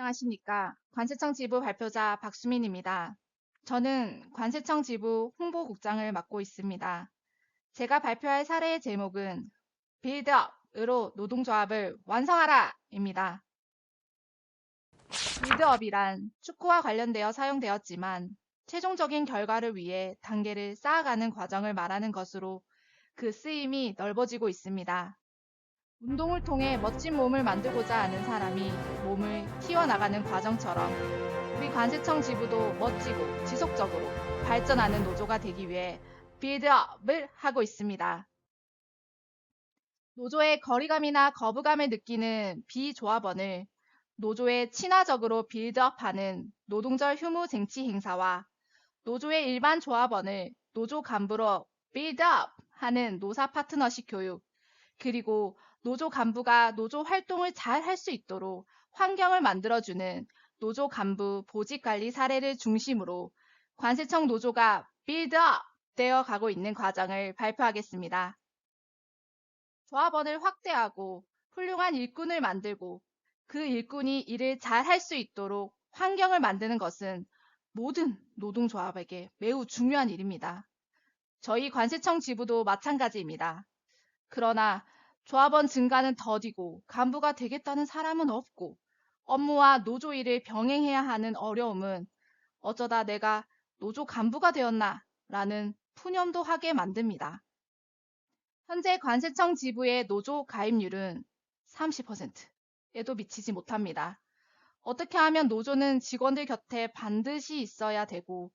안녕하십니까. 관세청 지부 발표자 박수민입니다. 저는 관세청 지부 홍보국장을 맡고 있습니다. 제가 발표할 사례의 제목은 빌드업으로 노동조합을 완성하라입니다. 빌드업이란 축구와 관련되어 사용되었지만 최종적인 결과를 위해 단계를 쌓아가는 과정을 말하는 것으로 그 쓰임이 넓어지고 있습니다. 운동을 통해 멋진 몸을 만들고자 하는 사람이 몸을 키워나가는 과정처럼 우리 관세청 지부도 멋지고 지속적으로 발전하는 노조가 되기 위해 빌드업을 하고 있습니다. 노조의 거리감이나 거부감을 느끼는 비조합원을 노조에 친화적으로 빌드업하는 노동절 휴무 쟁취 행사와 노조의 일반 조합원을 노조 간부로 빌드업하는 노사 파트너십 교육, 그리고 노조 간부가 노조 활동을 잘 할 수 있도록 환경을 만들어주는 노조 간부 보직관리 사례를 중심으로 관세청 노조가 빌드업 되어 가고 있는 과정을 발표하겠습니다. 조합원을 확대하고 훌륭한 일꾼을 만들고 그 일꾼이 일을 잘 할 수 있도록 환경을 만드는 것은 모든 노동조합에게 매우 중요한 일입니다. 저희 관세청 지부도 마찬가지입니다. 그러나 조합원 증가는 더디고 간부가 되겠다는 사람은 없고 업무와 노조 일을 병행해야 하는 어려움은 어쩌다 내가 노조 간부가 되었나 라는 푸념도 하게 만듭니다. 현재 관세청 지부의 노조 가입률은 30%에도 미치지 못합니다. 어떻게 하면 노조는 직원들 곁에 반드시 있어야 되고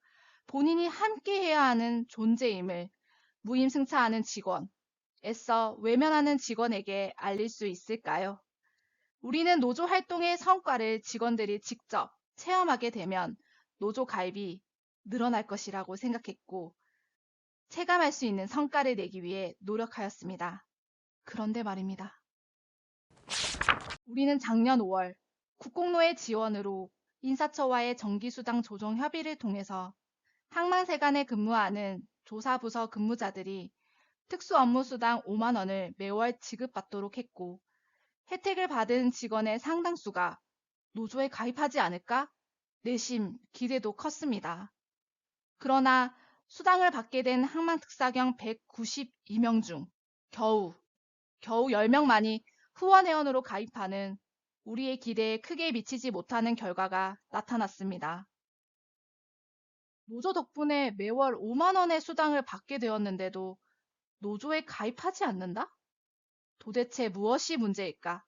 본인이 함께 해야 하는 존재임을 무임승차하는 직원, 애써 외면하는 직원에게 알릴 수 있을까요? 우리는 노조 활동의 성과를 직원들이 직접 체험하게 되면 노조 가입이 늘어날 것이라고 생각했고 체감할 수 있는 성과를 내기 위해 노력하였습니다. 그런데 말입니다. 우리는 작년 5월 국공노의 지원으로 인사처와의 정기수당 조정 협의를 통해서 항만세관에 근무하는 조사부서 근무자들이 특수업무수당 5만 원을 매월 지급받도록 했고 혜택을 받은 직원의 상당수가 노조에 가입하지 않을까 내심 기대도 컸습니다. 그러나 수당을 받게 된 항만특사경 192명 중 겨우 10명만이 후원회원으로 가입하는 우리의 기대에 크게 미치지 못하는 결과가 나타났습니다. 노조 덕분에 매월 5만 원의 수당을 받게 되었는데도 노조에 가입하지 않는다? 도대체 무엇이 문제일까?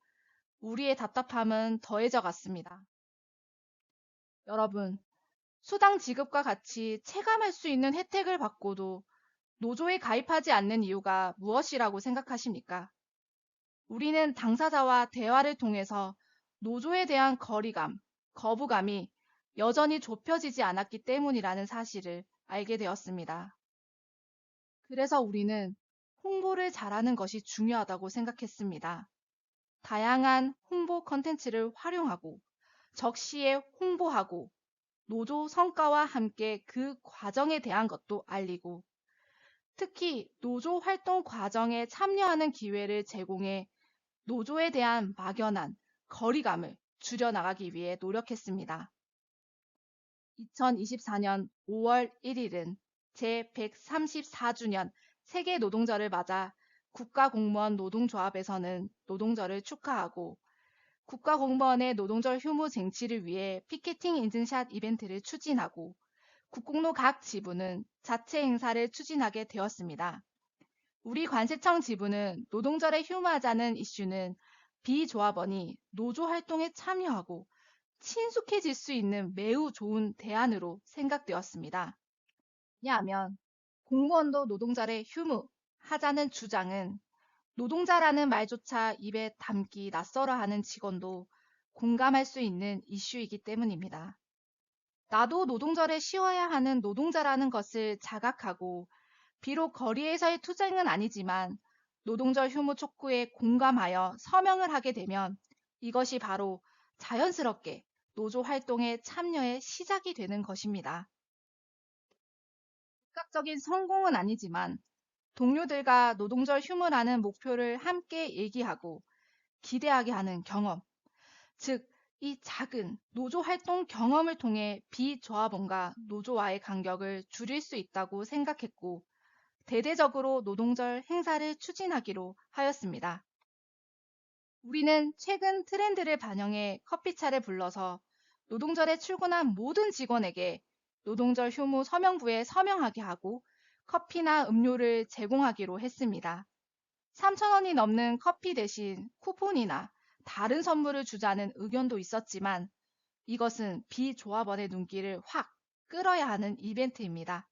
우리의 답답함은 더해져 갔습니다. 여러분, 수당 지급과 같이 체감할 수 있는 혜택을 받고도 노조에 가입하지 않는 이유가 무엇이라고 생각하십니까? 우리는 당사자와 대화를 통해서 노조에 대한 거리감, 거부감이 여전히 좁혀지지 않았기 때문이라는 사실을 알게 되었습니다. 그래서 우리는 홍보를 잘하는 것이 중요하다고 생각했습니다. 다양한 홍보 컨텐츠를 활용하고 적시에 홍보하고 노조 성과와 함께 그 과정에 대한 것도 알리고 특히 노조 활동 과정에 참여하는 기회를 제공해 노조에 대한 막연한 거리감을 줄여나가기 위해 노력했습니다. 2024년 5월 1일은 제134주년 세계 노동절을 맞아 국가공무원 노동조합에서는 노동절을 축하하고 국가공무원의 노동절 휴무 쟁취를 위해 피켓팅 인증샷 이벤트를 추진하고 국공노 각 지부는 자체 행사를 추진하게 되었습니다. 우리 관세청 지부는 노동절에 휴무하자는 이슈는 비조합원이 노조 활동에 참여하고 친숙해질 수 있는 매우 좋은 대안으로 생각되었습니다. 왜냐하면 공무원도 노동절에 휴무하자는 주장은 노동자라는 말조차 입에 담기 낯설어 하는 직원도 공감할 수 있는 이슈이기 때문입니다. 나도 노동절에 쉬어야 하는 노동자라는 것을 자각하고 비록 거리에서의 투쟁은 아니지만 노동절 휴무 촉구에 공감하여 서명을 하게 되면 이것이 바로 자연스럽게 노조 활동에 참여의 시작이 되는 것입니다. 즉각적인 성공은 아니지만 동료들과 노동절 휴무라는 목표를 함께 얘기하고 기대하게 하는 경험, 즉 이 작은 노조 활동 경험을 통해 비조합원과 노조와의 간격을 줄일 수 있다고 생각했고, 대대적으로 노동절 행사를 추진하기로 하였습니다. 우리는 최근 트렌드를 반영해 커피차를 불러서 노동절에 출근한 모든 직원에게 노동절 휴무 서명부에 서명하게 하고 커피나 음료를 제공하기로 했습니다. 3,000원이 넘는 커피 대신 쿠폰이나 다른 선물을 주자는 의견도 있었지만 이것은 비조합원의 눈길을 확 끌어야 하는 이벤트입니다.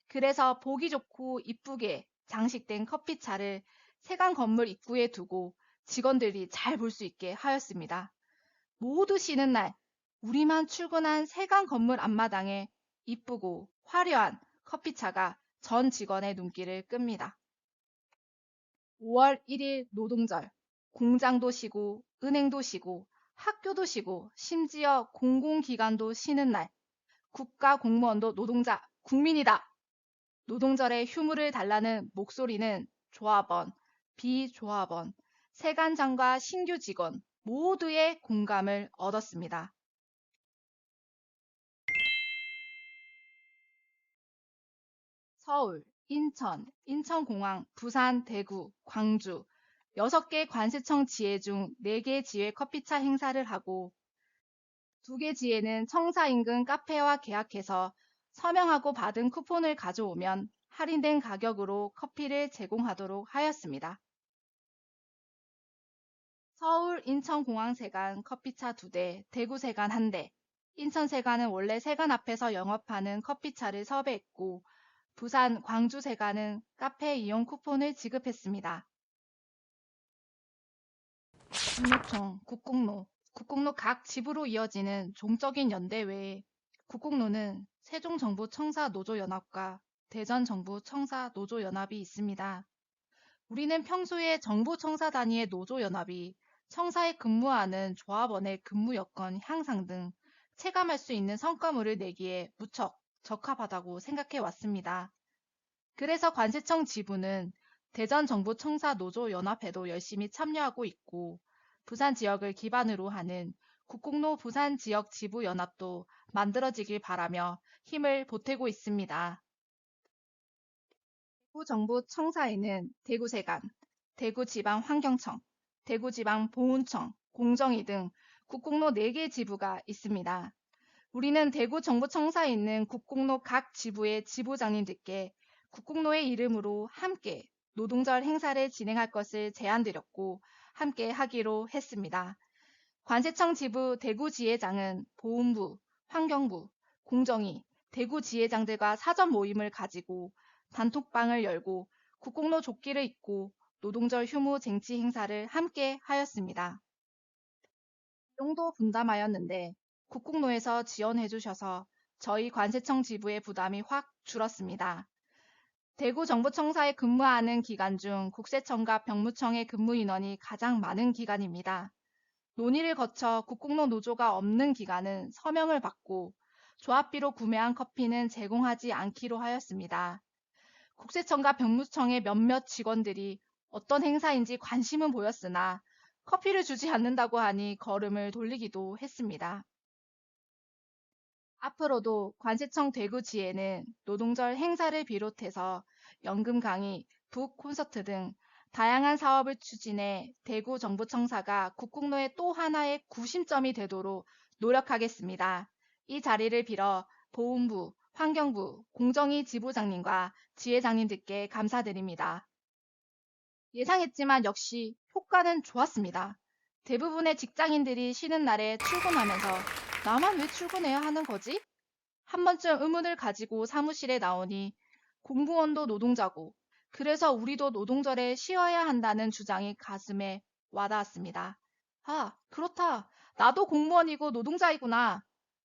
그래서 보기 좋고 이쁘게 장식된 커피차를 세관 건물 입구에 두고 직원들이 잘 볼 수 있게 하였습니다. 모두 쉬는 날, 우리만 출근한 세관 건물 앞마당에 이쁘고 화려한 커피차가 전 직원의 눈길을 끕니다. 5월 1일 노동절, 공장도 쉬고, 은행도 쉬고, 학교도 쉬고, 심지어 공공기관도 쉬는 날, 국가 공무원도 노동자, 국민이다. 노동절에 휴무를 달라는 목소리는 조합원, 비조합원, 세관장과 신규 직원 모두의 공감을 얻었습니다. 서울, 인천, 인천공항, 부산, 대구, 광주 6개 관세청 지회 중 4개 지회 커피차 행사를 하고 2개 지회는 청사 인근 카페와 계약해서 서명하고 받은 쿠폰을 가져오면 할인된 가격으로 커피를 제공하도록 하였습니다. 서울 인천공항세관 커피차 2대, 대구세관 1대, 인천세관은 원래 세관 앞에서 영업하는 커피차를 섭외했고 부산, 광주세관은 카페 이용 쿠폰을 지급했습니다. 국무총, 국공로 각 지부로 이어지는 종적인 연대 외에 국공로는 세종정부청사노조연합과 대전정부청사노조연합이 있습니다. 우리는 평소에 정부청사 단위의 노조연합이 청사에 근무하는 조합원의 근무 여건 향상 등 체감할 수 있는 성과물을 내기에 무척 적합하다고 생각해 왔습니다. 그래서 관세청 지부는 대전정부청사노조연합회도 열심히 참여하고 있고 부산 지역을 기반으로 하는 국공로 부산지역지부연합도 만들어지길 바라며 힘을 보태고 있습니다. 대구정부청사에는 대구세관, 대구지방환경청, 대구지방보훈청, 공정위 등 국공로 4개 지부가 있습니다. 우리는 대구정부청사에 있는 국공로 각 지부의 지부장님들께 국공로의 이름으로 함께 노동절 행사를 진행할 것을 제안드렸고 함께 하기로 했습니다. 관세청 지부 대구지회장은 보훈부, 환경부, 공정위, 대구지회장들과 사전 모임을 가지고 단톡방을 열고 국공로 조끼를 입고 노동절 휴무 쟁취 행사를 함께 하였습니다. 비용도 분담하였는데 국공로에서 지원해 주셔서 저희 관세청 지부의 부담이 확 줄었습니다. 대구정부청사에 근무하는 기간 중 국세청과 병무청의 근무 인원이 가장 많은 기간입니다. 논의를 거쳐 국공로 노조가 없는 기간은 서명을 받고 조합비로 구매한 커피는 제공하지 않기로 하였습니다. 국세청과 병무청의 몇몇 직원들이 어떤 행사인지 관심은 보였으나 커피를 주지 않는다고 하니 걸음을 돌리기도 했습니다. 앞으로도 관세청 대구지회는 노동절 행사를 비롯해서 연금 강의, 북 콘서트 등 다양한 사업을 추진해 대구 정부청사가 국공로의 또 하나의 구심점이 되도록 노력하겠습니다. 이 자리를 빌어 보훈부, 환경부, 공정위 지부장님과 지회장님들께 감사드립니다. 예상했지만 역시 효과는 좋았습니다. 대부분의 직장인들이 쉬는 날에 출근하면서 나만 왜 출근해야 하는 거지? 한 번쯤 의문을 가지고 사무실에 나오니 공무원도 노동자고 그래서 우리도 노동절에 쉬어야 한다는 주장이 가슴에 와닿았습니다. 아, 그렇다. 나도 공무원이고 노동자이구나.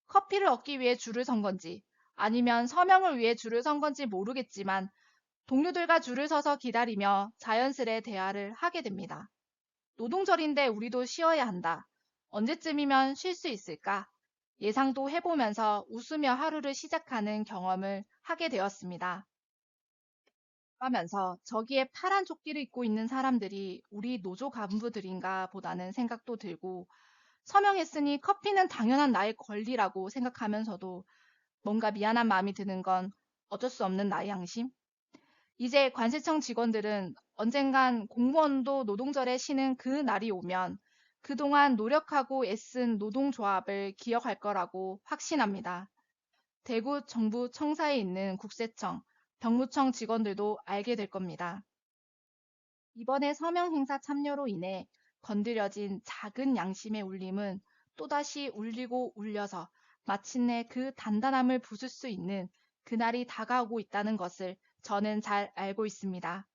커피를 얻기 위해 줄을 선 건지 아니면 서명을 위해 줄을 선 건지 모르겠지만 동료들과 줄을 서서 기다리며 자연스레 대화를 하게 됩니다. 노동절인데 우리도 쉬어야 한다. 언제쯤이면 쉴 수 있을까? 예상도 해보면서 웃으며 하루를 시작하는 경험을 하게 되었습니다. 그러면서 저기에 파란 조끼를 입고 있는 사람들이 우리 노조 간부들인가 보다는 생각도 들고 서명했으니 커피는 당연한 나의 권리라고 생각하면서도 뭔가 미안한 마음이 드는 건 어쩔 수 없는 나의 양심? 이제 관세청 직원들은 언젠간 공무원도 노동절에 쉬는 그 날이 오면 그동안 노력하고 애쓴 노동조합을 기억할 거라고 확신합니다. 대구 정부 청사에 있는 국세청, 병무청 직원들도 알게 될 겁니다. 이번에 서명 행사 참여로 인해 건드려진 작은 양심의 울림은 또다시 울리고 울려서 마침내 그 단단함을 부술 수 있는 그날이 다가오고 있다는 것을 저는 잘 알고 있습니다.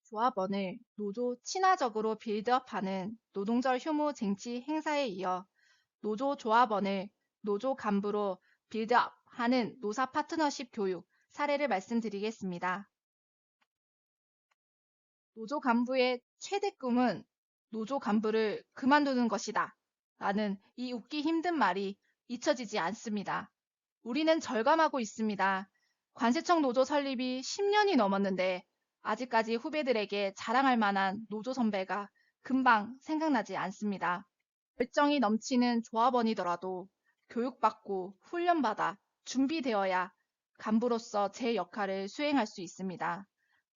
조합원을 노조 친화적으로 빌드업하는 노동절 휴무 쟁취 행사에 이어 노조 조합원을 노조 간부로 빌드업하는 노사 파트너십 교육 사례를 말씀드리겠습니다. 노조 간부의 최대 꿈은 노조 간부를 그만두는 것이다. 라는 이 웃기 힘든 말이 잊혀지지 않습니다. 우리는 절감하고 있습니다. 관세청 노조 설립이 10년이 넘었는데 아직까지 후배들에게 자랑할 만한 노조 선배가 금방 생각나지 않습니다. 열정이 넘치는 조합원이더라도 교육받고 훈련받아 준비되어야 간부로서 제 역할을 수행할 수 있습니다.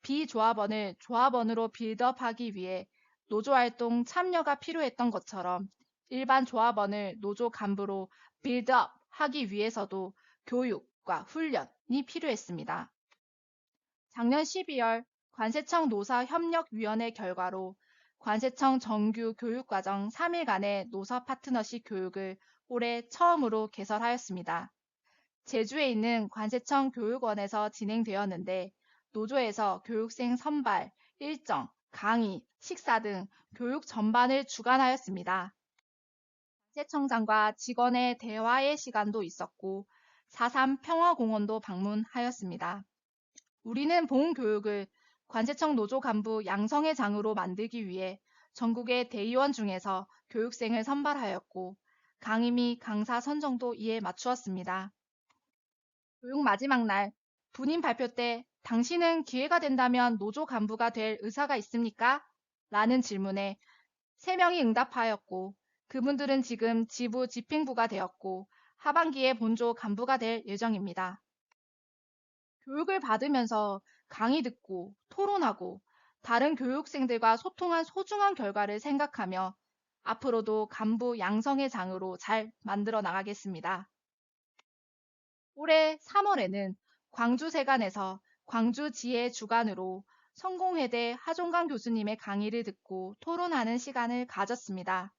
비조합원을 조합원으로 빌드업하기 위해 노조활동 참여가 필요했던 것처럼 일반 조합원을 노조 간부로 빌드업하기 위해서도 교육과 훈련이 필요했습니다. 작년 12월 관세청 노사협력위원회 결과로 관세청 정규 교육과정 3일간의 노사 파트너십 교육을 올해 처음으로 개설하였습니다. 제주에 있는 관세청 교육원에서 진행되었는데 노조에서 교육생 선발, 일정, 강의, 식사 등 교육 전반을 주관하였습니다. 관세청장과 직원의 대화의 시간도 있었고 4.3 평화공원도 방문하였습니다. 우리는 본 교육을 관세청 노조 간부 양성의 장으로 만들기 위해 전국의 대의원 중에서 교육생을 선발하였고 강의 및 강사 선정도 이에 맞추었습니다. 교육 마지막 날 분임 발표 때 당신은 기회가 된다면 노조 간부가 될 의사가 있습니까? 라는 질문에 3명이 응답하였고 그분들은 지금 지부 집행부가 되었고 하반기에 본조 간부가 될 예정입니다. 교육을 받으면서 강의 듣고 토론하고 다른 교육생들과 소통한 소중한 결과를 생각하며 앞으로도 간부 양성의 장으로 잘 만들어 나가겠습니다. 올해 3월에는 광주세관에서 광주지혜 주관으로 성공회대 하종강 교수님의 강의를 듣고 토론하는 시간을 가졌습니다.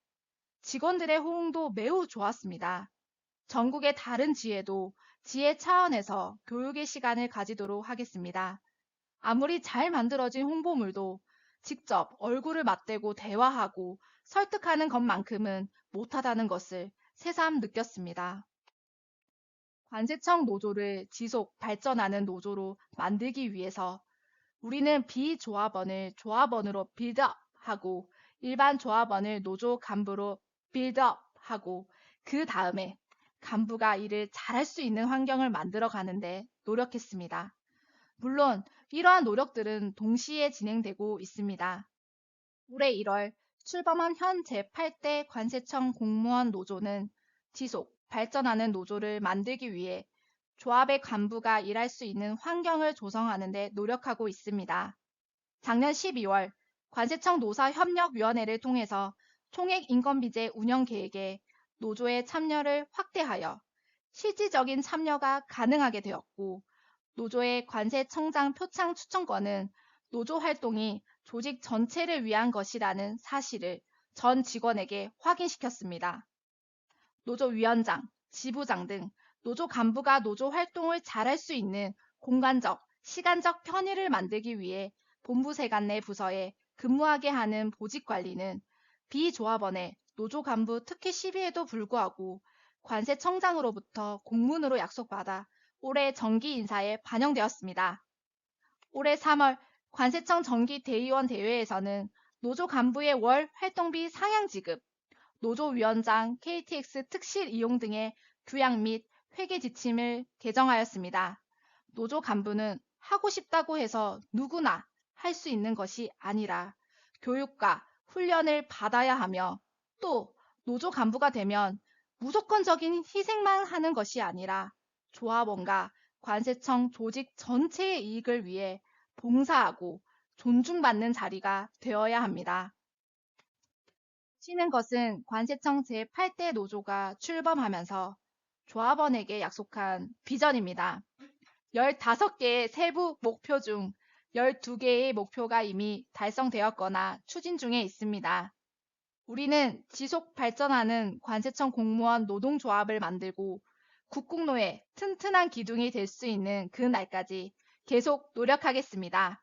직원들의 호응도 매우 좋았습니다. 전국의 다른 지혜도 지혜 차원에서 교육의 시간을 가지도록 하겠습니다. 아무리 잘 만들어진 홍보물도 직접 얼굴을 맞대고 대화하고 설득하는 것만큼은 못하다는 것을 새삼 느꼈습니다. 관세청 노조를 지속 발전하는 노조로 만들기 위해서 우리는 비조합원을 조합원으로 빌드업하고 일반 조합원을 노조 간부로 빌드업하고 그 다음에 간부가 일을 잘할 수 있는 환경을 만들어 가는데 노력했습니다. 물론 이러한 노력들은 동시에 진행되고 있습니다. 올해 1월 출범한 현 제8대 관세청 공무원 노조는 지속 발전하는 노조를 만들기 위해 조합의 간부가 일할 수 있는 환경을 조성하는 데 노력하고 있습니다. 작년 12월 관세청 노사협력위원회를 통해서 총액 인건비제 운영 계획에 노조의 참여를 확대하여 실질적인 참여가 가능하게 되었고 노조의 관세청장 표창 추천권은 노조 활동이 조직 전체를 위한 것이라는 사실을 전 직원에게 확인시켰습니다. 노조위원장, 지부장 등 노조 간부가 노조 활동을 잘할 수 있는 공간적, 시간적 편의를 만들기 위해 본부세관 내 부서에 근무하게 하는 보직관리는 비조합원의 노조 간부 특혜 시비에도 불구하고 관세청장으로부터 공문으로 약속받아 올해 정기 인사에 반영되었습니다. 올해 3월 관세청 정기 대의원 대회에서는 노조 간부의 월 활동비 상향 지급, 노조위원장 KTX 특실 이용 등의 규약 및 회계 지침을 개정하였습니다. 노조 간부는 하고 싶다고 해서 누구나 할 수 있는 것이 아니라 교육과 훈련을 받아야 하며 또 노조 간부가 되면 무조건적인 희생만 하는 것이 아니라 조합원과 관세청 조직 전체의 이익을 위해 봉사하고 존중받는 자리가 되어야 합니다. 쉬는 것은 관세청 제8대 노조가 출범하면서 조합원에게 약속한 비전입니다. 15개의 세부 목표 중 12개의 목표가 이미 달성되었거나 추진 중에 있습니다. 우리는 지속 발전하는 관세청 공무원 노동조합을 만들고 국국노의 튼튼한 기둥이 될 수 있는 그 날까지 계속 노력하겠습니다.